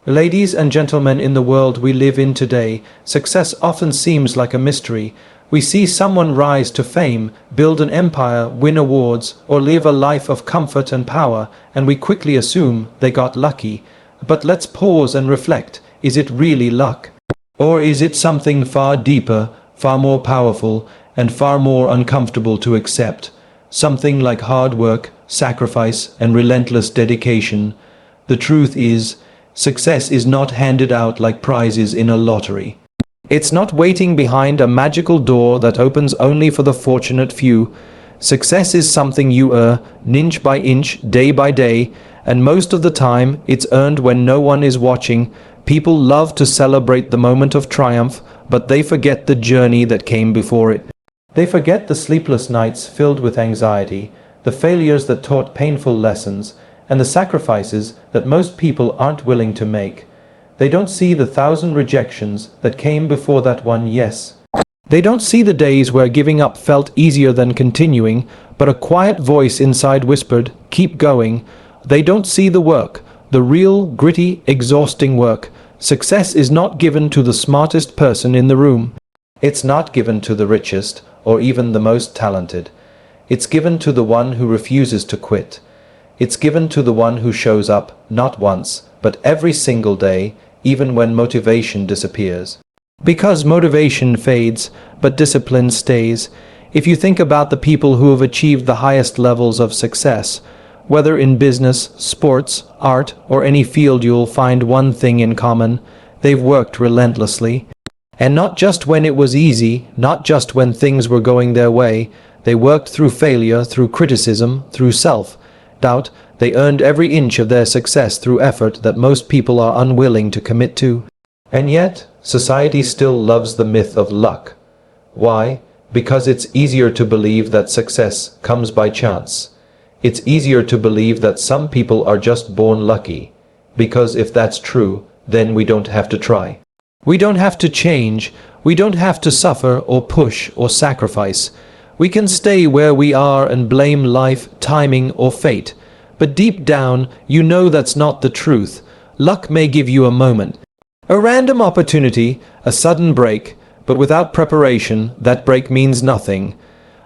Ladies and gentlemen, in the world we live in today, success often seems like a mystery. We see someone rise to fame, build an empire, win awards, or live a life of comfort and power, and we quickly assume they got lucky. But let's pause and reflect. Is it really luck? Or is it something far deeper, far more powerful, and far more uncomfortable to accept? Something like hard work, sacrifice, and relentless dedication. The truth is, success is not handed out like prizes in a lottery. It's not waiting behind a magical door that opens only for the fortunate few. Success is something you earn, inch by inch, day by day, and most of the time it's earned when no one is watching. People love to celebrate the moment of triumph, but they forget the journey that came before it. They forget the sleepless nights filled with anxiety, the failures that taught painful lessons, and the sacrifices that most people aren't willing to make. They don't see the 1,000 rejections that came before that one yes. They don't see the days where giving up felt easier than continuing, but a quiet voice inside whispered, "Keep going." They don't see the work, the real, gritty, exhausting work. Success is not given to the smartest person in the room. It's not given to the richest, or even the most talented. It's given to the one who refuses to quit. It's given to the one who shows up, not once, but every single day, even when motivation disappears. Because motivation fades, but discipline stays. If you think about the people who have achieved the highest levels of success, whether in business, sports, art, or any field, you'll find one thing in common. They've worked relentlessly. And not just when it was easy, not just when things were going their way. They worked through failure, through criticism, through self-doubt. They earned every inch of their success through effort that most people are unwilling to commit to. And yet, society still loves the myth of luck. Why? Because it's easier to believe that success comes by chance. It's easier to believe that some people are just born lucky. Because if that's true, then we don't have to try. We don't have to change. We don't have to suffer or push or sacrifice. We can stay where we are and blame life, timing, or fate. But deep down, you know that's not the truth. Luck may give you a moment, a random opportunity, a sudden break, but without preparation, that break means nothing.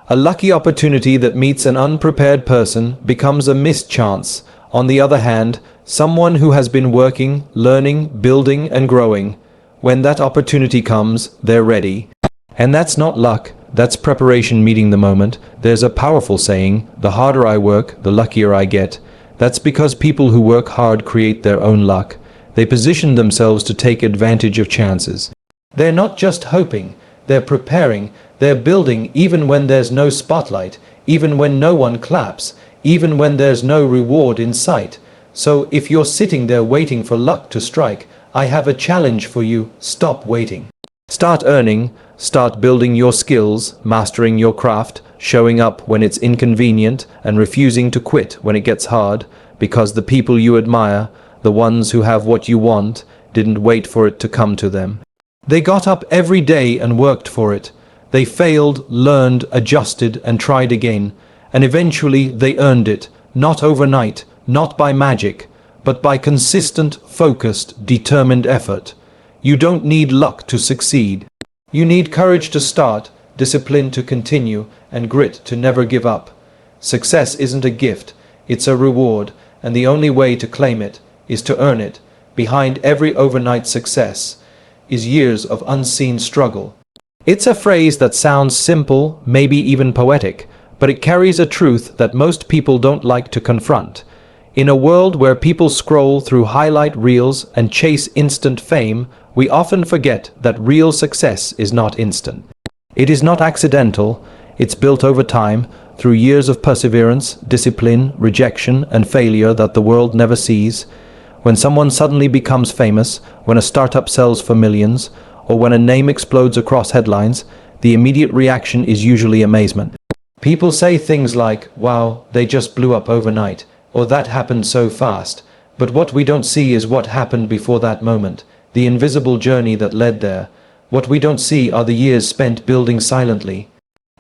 A lucky opportunity that meets an unprepared person becomes a missed chance. On the other hand, someone who has been working, learning, building, and growing, when that opportunity comes, they're ready. And that's not luck. That's preparation meeting the moment. There's a powerful saying, the harder I work, the luckier I get. That's because people who work hard create their own luck. They position themselves to take advantage of chances. They're not just hoping, they're preparing, they're building even when there's no spotlight, even when no one claps, even when there's no reward in sight. So if you're sitting there waiting for luck to strike, I have a challenge for you. Stop waiting. Start earning. Start building your skills, mastering your craft, showing up when it's inconvenient, and refusing to quit when it gets hard, because the people you admire, the ones who have what you want, didn't wait for it to come to them. They got up every day and worked for it. They failed, learned, adjusted, and tried again, and eventually they earned it, not overnight, not by magic, but by consistent, focused, determined effort. You don't need luck to succeed. You need courage to start, discipline to continue, and grit to never give up. Success isn't a gift, it's a reward, and the only way to claim it is to earn it. Behind every overnight success is years of unseen struggle. It's a phrase that sounds simple, maybe even poetic, but it carries a truth that most people don't like to confront. In a world where people scroll through highlight reels and chase instant fame, we often forget that real success is not instant. It is not accidental. It's built over time, through years of perseverance, discipline, rejection, and failure that the world never sees. When someone suddenly becomes famous, when a startup sells for millions, or when a name explodes across headlines, the immediate reaction is usually amazement. People say things like, "Wow, they just blew up overnight," or "that happened so fast." But what we don't see is what happened before that moment. The invisible journey that led there. What we don't see are the years spent building silently.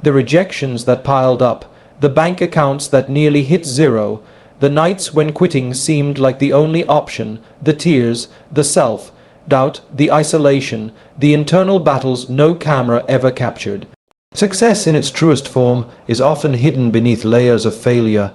The rejections that piled up, the bank accounts that nearly hit zero, The nights when quitting seemed like the only option, the tears, the self-doubt, the isolation, the internal battles no camera ever captured. Success in its truest form is often hidden beneath layers of failure.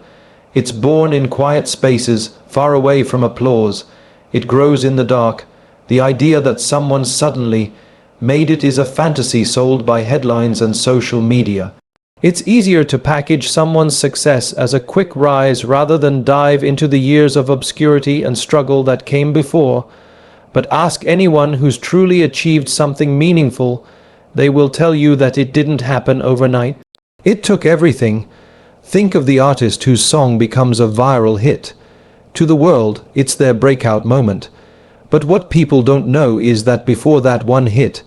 It's born in quiet spaces, far away from applause. It grows in the dark. The idea that someone suddenly made it is a fantasy sold by headlines and social media. It's easier to package someone's success as a quick rise rather than dive into the years of obscurity and struggle that came before. But ask anyone who's truly achieved something meaningful, they will tell you that it didn't happen overnight. It took everything. Think of the artist whose song becomes a viral hit. To the world, it's their breakout moment. But what people don't know is that before that one hit,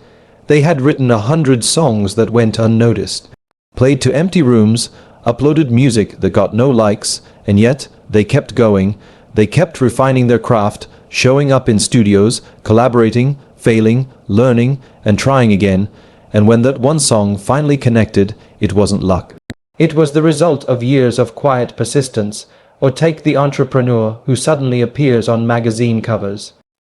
they had written 100 songs that went unnoticed, played to empty rooms, uploaded music that got no likes, and yet they kept going. They kept refining their craft, showing up in studios, collaborating, failing, learning, and trying again. And when that one song finally connected, it wasn't luck. It was the result of years of quiet persistence. Or take the entrepreneur who suddenly appears on magazine covers.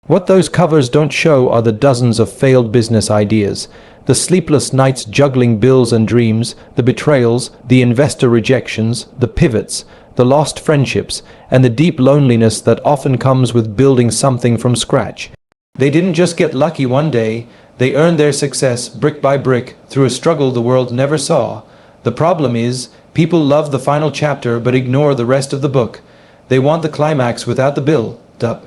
What those covers don't show are the dozens of failed business ideas, the sleepless nights juggling bills and dreams, the betrayals, the investor rejections, the pivots, the lost friendships, and the deep loneliness that often comes with building something from scratch. They didn't just get lucky one day, they earned their success brick by brick through a struggle the world never saw. The problem is, people love the final chapter but ignore the rest of the book. They want the climax without the build-up.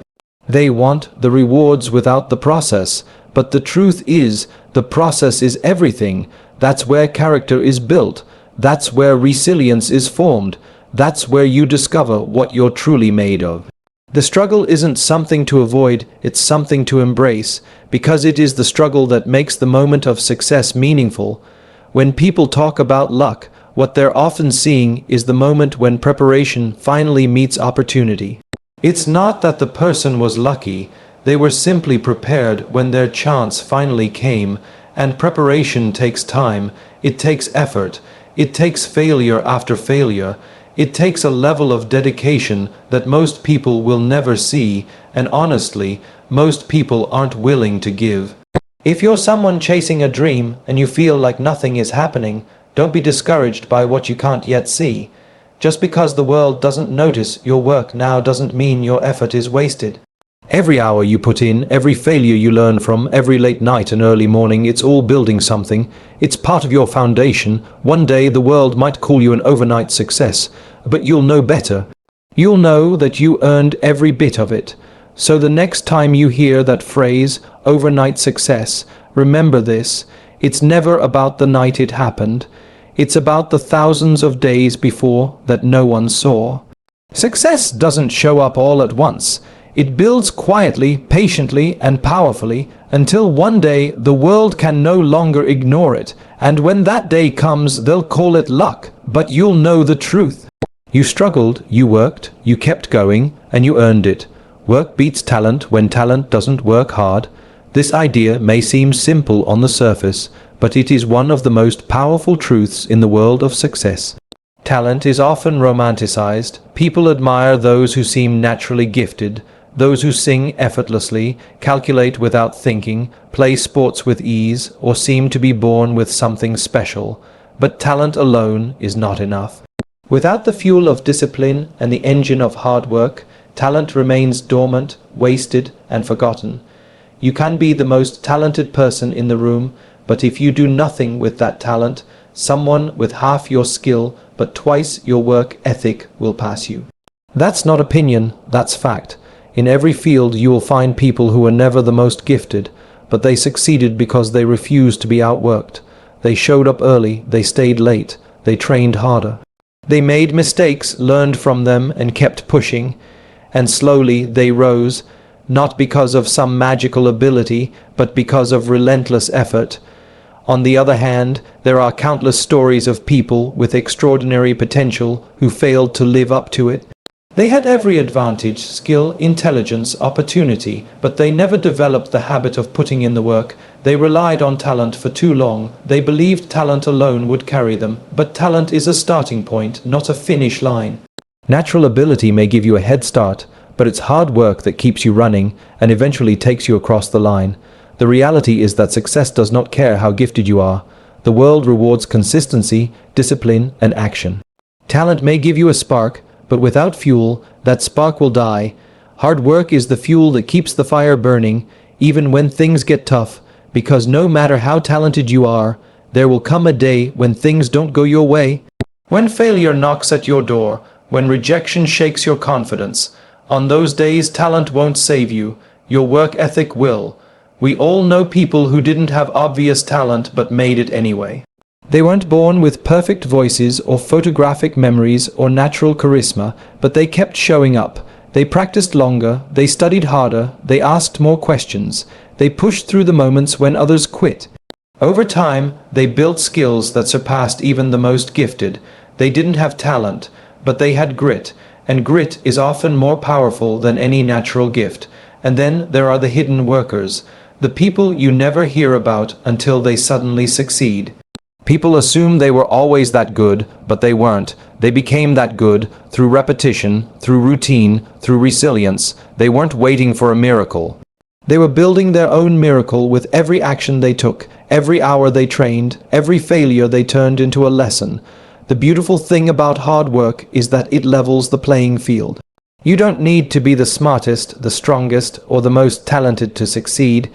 They want the rewards without the process. But the truth is, the process is everything. That's where character is built. That's where resilience is formed. That's where you discover what you're truly made of. The struggle isn't something to avoid, it's something to embrace, because it is the struggle that makes the moment of success meaningful. When people talk about luck, what they're often seeing is the moment when preparation finally meets opportunity. It's not that the person was lucky, they were simply prepared when their chance finally came, and preparation takes time, it takes effort, it takes failure after failure, it takes a level of dedication that most people will never see, and honestly, most people aren't willing to give. If you're someone chasing a dream and you feel like nothing is happening, don't be discouraged by what you can't yet see. Just because the world doesn't notice your work now doesn't mean your effort is wasted. Every hour you put in, every failure you learn from, every late night and early morning, it's all building something. It's part of your foundation. One day the world might call you an overnight success, but you'll know better. You'll know that you earned every bit of it. So the next time you hear that phrase, overnight success, remember this. It's never about the night it happened. It's about the thousands of days before that no one saw. Success doesn't show up all at once. It builds quietly, patiently, and powerfully until one day the world can no longer ignore it. And when that day comes, they'll call it luck, but you'll know the truth. You struggled, you worked, you kept going, and you earned it. Work beats talent when talent doesn't work hard. This idea may seem simple on the surface, but it is one of the most powerful truths in the world of success. Talent is often romanticized. People admire those who seem naturally gifted, those who sing effortlessly, calculate without thinking, play sports with ease, or seem to be born with something special. But talent alone is not enough. Without the fuel of discipline and the engine of hard work, talent remains dormant, wasted, and forgotten. You can be the most talented person in the room, but if you do nothing with that talent, someone with half your skill but twice your work ethic will pass you. That's not opinion, that's fact. In every field you will find people who were never the most gifted, but they succeeded because they refused to be outworked. They showed up early, they stayed late, they trained harder. They made mistakes, learned from them, and kept pushing. And slowly they rose, not because of some magical ability, but because of relentless effort. On the other hand, there are countless stories of people with extraordinary potential who failed to live up to it. They had every advantage, skill, intelligence, opportunity, but they never developed the habit of putting in the work. They relied on talent for too long. They believed talent alone would carry them, but talent is a starting point, not a finish line. Natural ability may give you a head start, but it's hard work that keeps you running and eventually takes you across the line. The reality is that success does not care how gifted you are. The world rewards consistency, discipline, and action. Talent may give you a spark, but without fuel, that spark will die. Hard work is the fuel that keeps the fire burning, even when things get tough, because no matter how talented you are, there will come a day when things don't go your way. When failure knocks at your door, when rejection shakes your confidence, on those days talent won't save you, your work ethic will. We all know people who didn't have obvious talent but made it anyway. They weren't born with perfect voices or photographic memories or natural charisma, but they kept showing up. They practiced longer, they studied harder, they asked more questions. They pushed through the moments when others quit. Over time, they built skills that surpassed even the most gifted. They didn't have talent, but they had grit, and grit is often more powerful than any natural gift. And then there are the hidden workers, the people you never hear about until they suddenly succeed. People assume they were always that good, but they weren't. They became that good through repetition, through routine, through resilience. They weren't waiting for a miracle. They were building their own miracle with every action they took, every hour they trained, every failure they turned into a lesson. The beautiful thing about hard work is that it levels the playing field. You don't need to be the smartest, the strongest, or the most talented to succeed.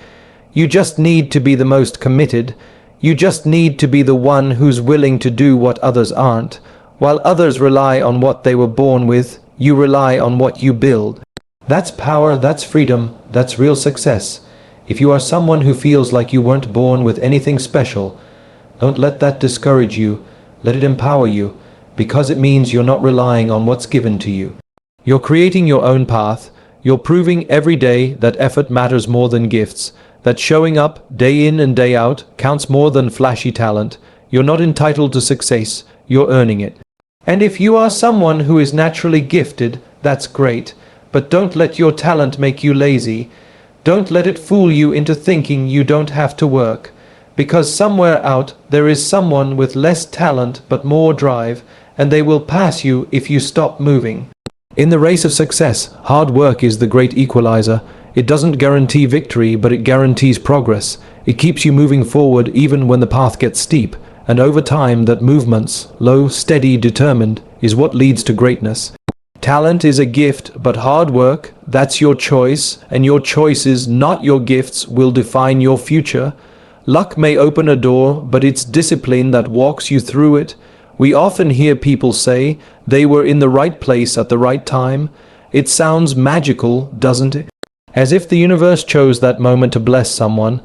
You just need to be the most committed. You just need to be the one who's willing to do what others aren't. While others rely on what they were born with, you rely on what you build. That's power, that's freedom, that's real success. If you are someone who feels like you weren't born with anything special, don't let that discourage you. Let it empower you, because it means you're not relying on what's given to you. You're creating your own path. You're proving every day that effort matters more than gifts, that showing up day in and day out counts more than flashy talent. You're not entitled to success, you're earning it. And if you are someone who is naturally gifted, that's great, but don't let your talent make you lazy. Don't let it fool you into thinking you don't have to work, because somewhere out there is someone with less talent but more drive, and they will pass you if you stop moving. In the race of success, hard work is the great equalizer. It doesn't guarantee victory, but it guarantees progress. It keeps you moving forward even when the path gets steep, and over time that movement, slow, steady, determined, is what leads to greatness. Talent is a gift, but hard work, that's your choice, and your choices, not your gifts, will define your future. Luck may open a door, but it's discipline that walks you through it. We often hear people say they were in the right place at the right time. It sounds magical, doesn't it? As if the universe chose that moment to bless someone.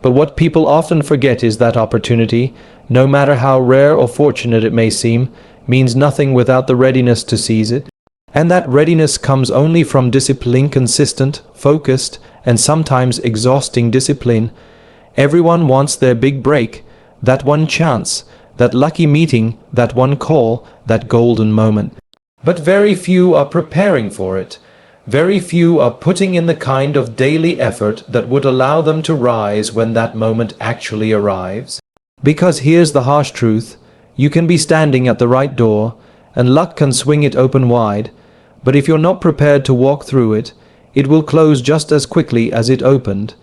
But what people often forget is that opportunity, no matter how rare or fortunate it may seem, means nothing without the readiness to seize it. And that readiness comes only from discipline, consistent, focused, and sometimes exhausting discipline. Everyone wants their big break, that one chance, that lucky meeting, that one call, that golden moment. But very few are preparing for it. Very few are putting in the kind of daily effort that would allow them to rise when that moment actually arrives. Because here's the harsh truth, you can be standing at the right door, and luck can swing it open wide, but if you're not prepared to walk through it, it will close just as quickly as it opened.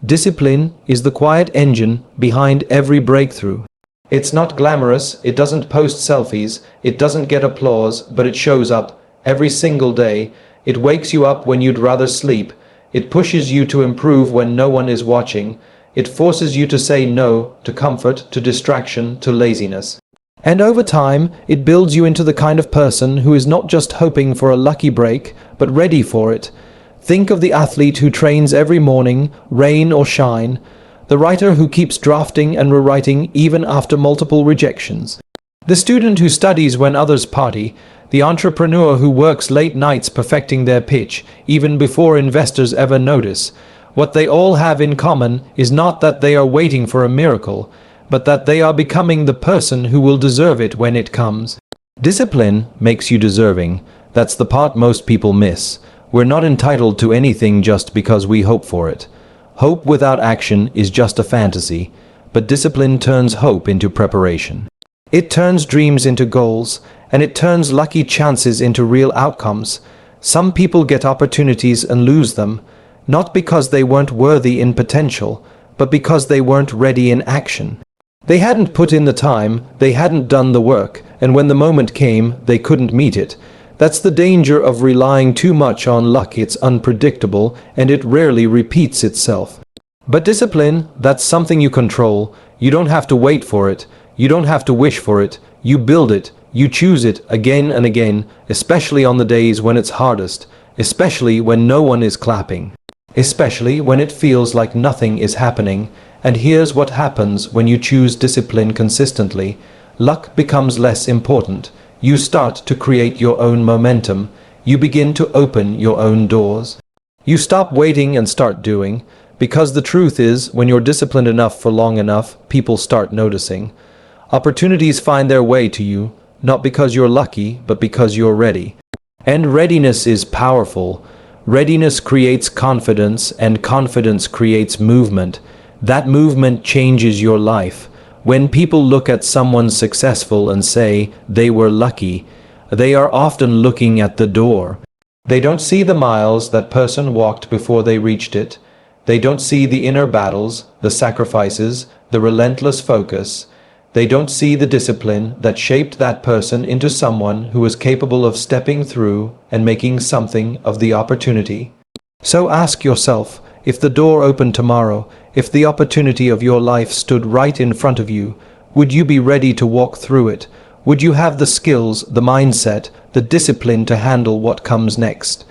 Discipline is the quiet engine behind every breakthrough. It's not glamorous, it doesn't post selfies, it doesn't get applause, but it shows up every single day. It wakes you up when you'd rather sleep. It pushes you to improve when no one is watching. It forces you to say no to comfort, to distraction, to laziness. And over time, it builds you into the kind of person who is not just hoping for a lucky break, but ready for it. Think of the athlete who trains every morning, rain or shine. The writer who keeps drafting and rewriting even after multiple rejections. The student who studies when others party. The entrepreneur who works late nights perfecting their pitch, even before investors ever notice. What they all have in common is not that they are waiting for a miracle, but that they are becoming the person who will deserve it when it comes. Discipline makes you deserving. That's the part most people miss. We're not entitled to anything just because we hope for it. Hope without action is just a fantasy, but discipline turns hope into preparation. It turns dreams into goals, and it turns lucky chances into real outcomes. Some people get opportunities and lose them, not because they weren't worthy in potential, but because they weren't ready in action. They hadn't put in the time, they hadn't done the work, and when the moment came, they couldn't meet it. That's the danger of relying too much on luck. It's unpredictable, and it rarely repeats itself. But discipline, that's something you control. You don't have to wait for it. You don't have to wish for it. You build it. You choose it again and again, especially on the days when it's hardest, especially when no one is clapping, especially when it feels like nothing is happening. And here's what happens when you choose discipline consistently. Luck becomes less important. You start to create your own momentum. You begin to open your own doors. You stop waiting and start doing, because the truth is, when you're disciplined enough for long enough, people start noticing. Opportunities find their way to you, not because you're lucky, but because you're ready. And readiness is powerful. Readiness creates confidence, and confidence creates movement. That movement changes your life. When people look at someone successful and say they were lucky, they are often looking at the door. They don't see the miles that person walked before they reached it. They don't see the inner battles, the sacrifices, the relentless focus. They don't see the discipline that shaped that person into someone who is capable of stepping through and making something of the opportunity. So ask yourself, if the door opened tomorrow, if the opportunity of your life stood right in front of you, would you be ready to walk through it? Would you have the skills, the mindset, the discipline to handle what comes next?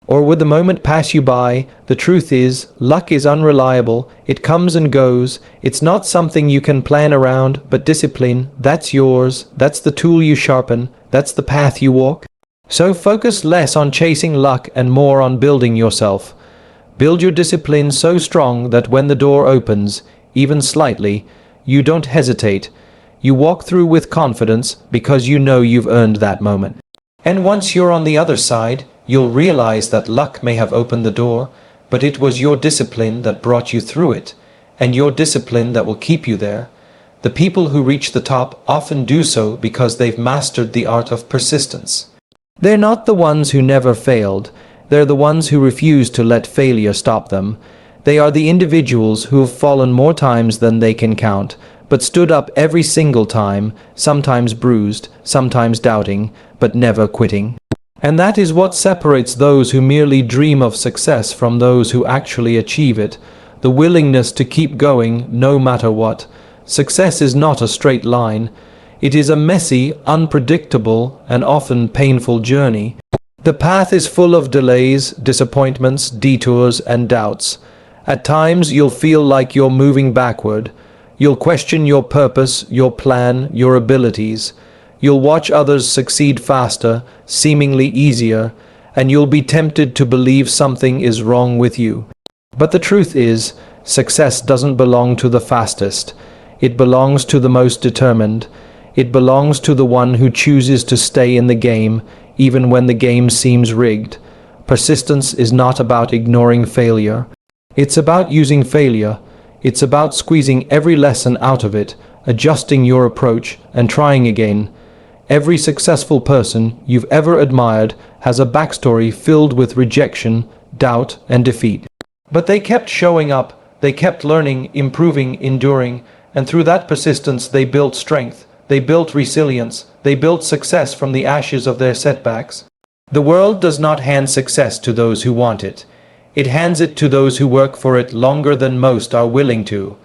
Or would the moment pass you by? The truth is, luck is unreliable. It comes and goes. It's not something you can plan around, but discipline, that's yours. That's the tool you sharpen. That's the path you walk. So focus less on chasing luck and more on building yourself. Build your discipline so strong that when the door opens, even slightly, you don't hesitate. You walk through with confidence because you know you've earned that moment. And once you're on the other side, you'll realize that luck may have opened the door, but it was your discipline that brought you through it, and your discipline that will keep you there. The people who reach the top often do so because they've mastered the art of persistence. They're not the ones who never failed. They're the ones who refuse to let failure stop them. They are the individuals who have fallen more times than they can count, but stood up every single time, sometimes bruised, sometimes doubting, but never quitting. And that is what separates those who merely dream of success from those who actually achieve it. The willingness to keep going no matter what. Success is not a straight line. It is a messy, unpredictable, and often painful journey. The path is full of delays, disappointments, detours, and doubts. At times you'll feel like you're moving backward. You'll question your purpose, your plan, your abilities. You'll watch others succeed faster, seemingly easier, and you'll be tempted to believe something is wrong with you. But the truth is, success doesn't belong to the fastest. It belongs to the most determined. It belongs to the one who chooses to stay in the game, even when the game seems rigged. Persistence is not about ignoring failure. It's about using failure. It's about squeezing every lesson out of it, adjusting your approach, and trying again. Every successful person you've ever admired has a backstory filled with rejection, doubt, and defeat. But they kept showing up, they kept learning, improving, enduring, and through that persistence they built strength, they built resilience, they built success from the ashes of their setbacks. The world does not hand success to those who want it. It hands it to those who work for it longer than most are willing to.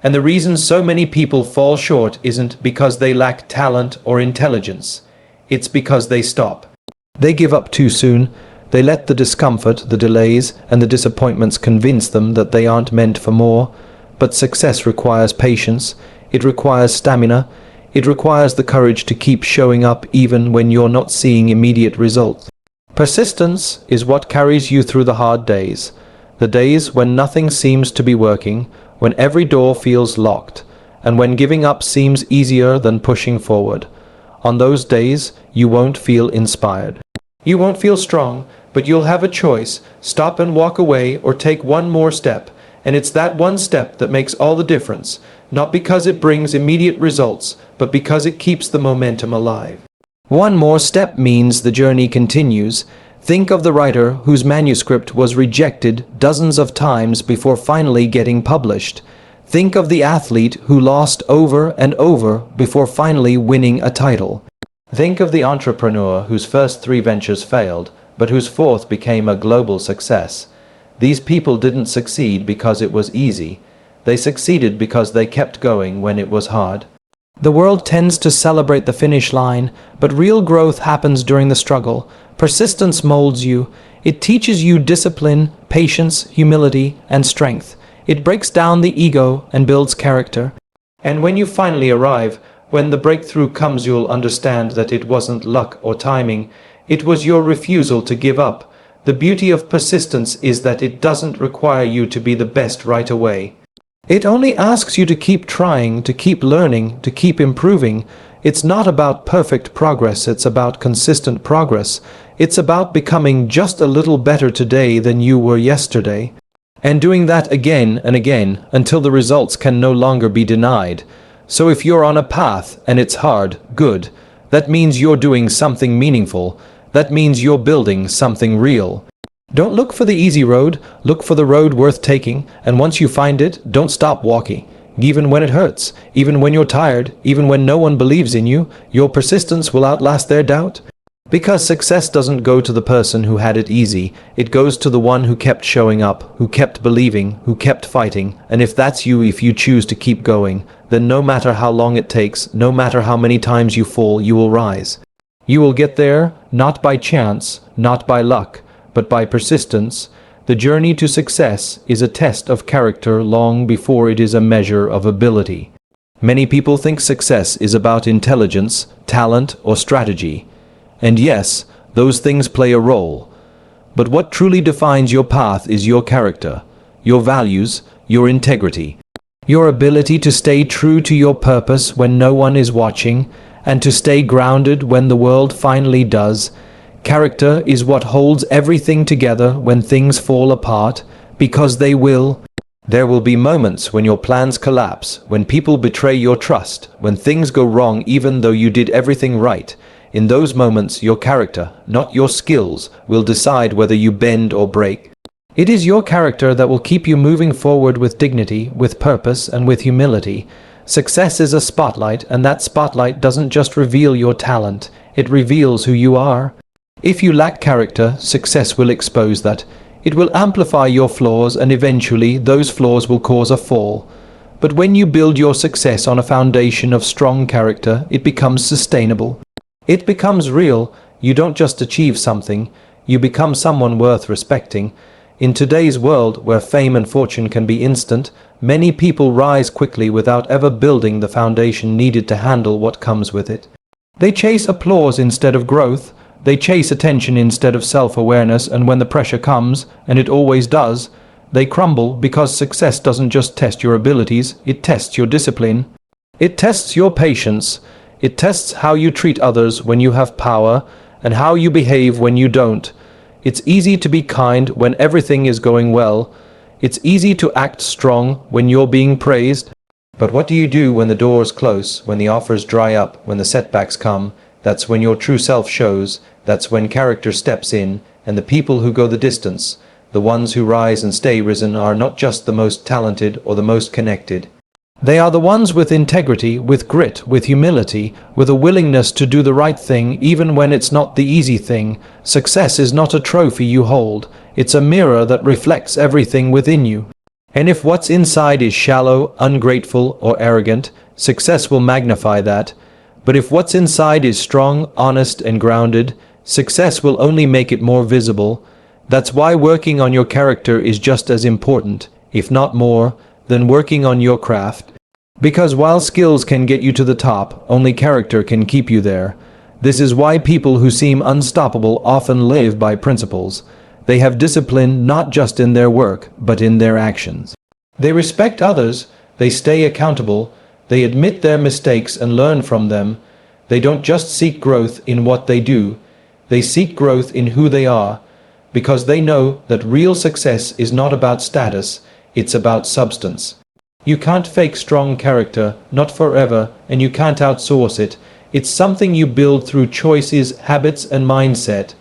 And the reason so many people fall short isn't because they lack talent or intelligence. It's because they stop. They give up too soon. They let the discomfort, the delays, and the disappointments convince them that they aren't meant for more. But success requires patience. It requires stamina. It requires the courage to keep showing up even when you're not seeing immediate results. Persistence is what carries you through the hard days. The days when nothing seems to be working, when every door feels locked, and when giving up seems easier than pushing forward. On those days, you won't feel inspired. You won't feel strong, but you'll have a choice. Stop and walk away or take one more step. And it's that one step that makes all the difference, not because it brings immediate results, but because it keeps the momentum alive. One more step means the journey continues. Think of the writer whose manuscript was rejected dozens of times before finally getting published. Think of the athlete who lost over and over before finally winning a title. Think of the entrepreneur whose first 3 ventures failed, but whose 4th became a global success. These people didn't succeed because it was easy. They succeeded because they kept going when it was hard. The world tends to celebrate the finish line, but real growth happens during the struggle. Persistence molds you. It teaches you discipline, patience, humility, and strength. It breaks down the ego and builds character. And when you finally arrive, when the breakthrough comes, you'll understand that it wasn't luck or timing. It was your refusal to give up. The beauty of persistence is that it doesn't require you to be the best right away. It only asks you to keep trying, to keep learning, to keep improving. It's not about perfect progress, it's about consistent progress. It's about becoming just a little better today than you were yesterday. And doing that again and again until the results can no longer be denied. So if you're on a path and it's hard, good. That means you're doing something meaningful. That means you're building something real. Don't look for the easy road, look for the road worth taking, and once you find it, don't stop walking. Even when it hurts, even when you're tired, even when no one believes in you, your persistence will outlast their doubt. Because success doesn't go to the person who had it easy, it goes to the one who kept showing up, who kept believing, who kept fighting. And if that's you, if you choose to keep going, then no matter how long it takes, no matter how many times you fall, you will rise. You will get there, not by chance, not by luck, but by persistence. The journey to success is a test of character long before it is a measure of ability. Many people think success is about intelligence, talent, or strategy. And yes, those things play a role. But what truly defines your path is your character, your values, your integrity, your ability to stay true to your purpose when no one is watching, and to stay grounded when the world finally does. Character is what holds everything together when things fall apart, because they will. There will be moments when your plans collapse, when people betray your trust, when things go wrong even though you did everything right. In those moments, your character, not your skills, will decide whether you bend or break. It is your character that will keep you moving forward with dignity, with purpose, and with humility. Success is a spotlight, and that spotlight doesn't just reveal your talent, it reveals who you are. If you lack character, success will expose that. It will amplify your flaws, and eventually those flaws will cause a fall. But when you build your success on a foundation of strong character, it becomes sustainable. It becomes real. You don't just achieve something, you become someone worth respecting. In today's world, where fame and fortune can be instant, many people rise quickly without ever building the foundation needed to handle what comes with it. They chase applause instead of growth. They chase attention instead of self-awareness, and when the pressure comes, and it always does, they crumble because success doesn't just test your abilities, it tests your discipline. It tests your patience. It tests how you treat others when you have power, and how you behave when you don't. It's easy to be kind when everything is going well. It's easy to act strong when you're being praised. But what do you do when the doors close, when the offers dry up, when the setbacks come? That's when your true self shows. That's when character steps in, and the people who go the distance, the ones who rise and stay risen, are not just the most talented or the most connected. They are the ones with integrity, with grit, with humility, with a willingness to do the right thing even when it's not the easy thing. Success is not a trophy you hold. It's a mirror that reflects everything within you. And if what's inside is shallow, ungrateful, or arrogant, success will magnify that. But if what's inside is strong, honest, and grounded, success will only make it more visible. That's why working on your character is just as important, if not more, than working on your craft. Because while skills can get you to the top, only character can keep you there. This is why people who seem unstoppable often live by principles. They have discipline not just in their work, but in their actions. They respect others, they stay accountable, they admit their mistakes and learn from them. They don't just seek growth in what they do, they seek growth in who they are, because they know that real success is not about status, it's about substance. You can't fake strong character, not forever, and you can't outsource it. It's something you build through choices, habits, and mindset.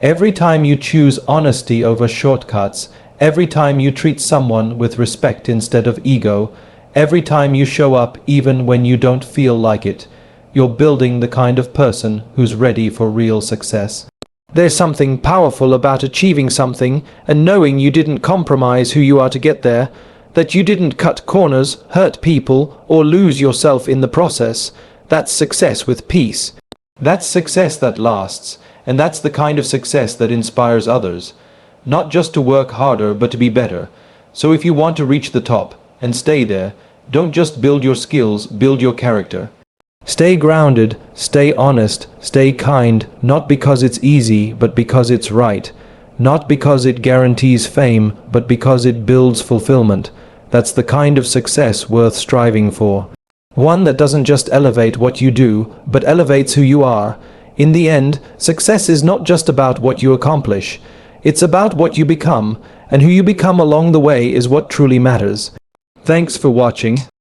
Every time you choose honesty over shortcuts, every time you treat someone with respect instead of ego, every time you show up even when you don't feel like it, you're building the kind of person who's ready for real success. There's something powerful about achieving something and knowing you didn't compromise who you are to get there, that you didn't cut corners, hurt people, or lose yourself in the process. That's success with peace. That's success that lasts, and that's the kind of success that inspires others. Not just to work harder, but to be better. So if you want to reach the top and stay there, don't just build your skills, build your character. Stay grounded, stay honest, stay kind, not because it's easy, but because it's right. Not because it guarantees fame, but because it builds fulfillment. That's the kind of success worth striving for. One that doesn't just elevate what you do, but elevates who you are. In the end, success is not just about what you accomplish. It's about what you become, and who you become along the way is what truly matters. Thanks for watching.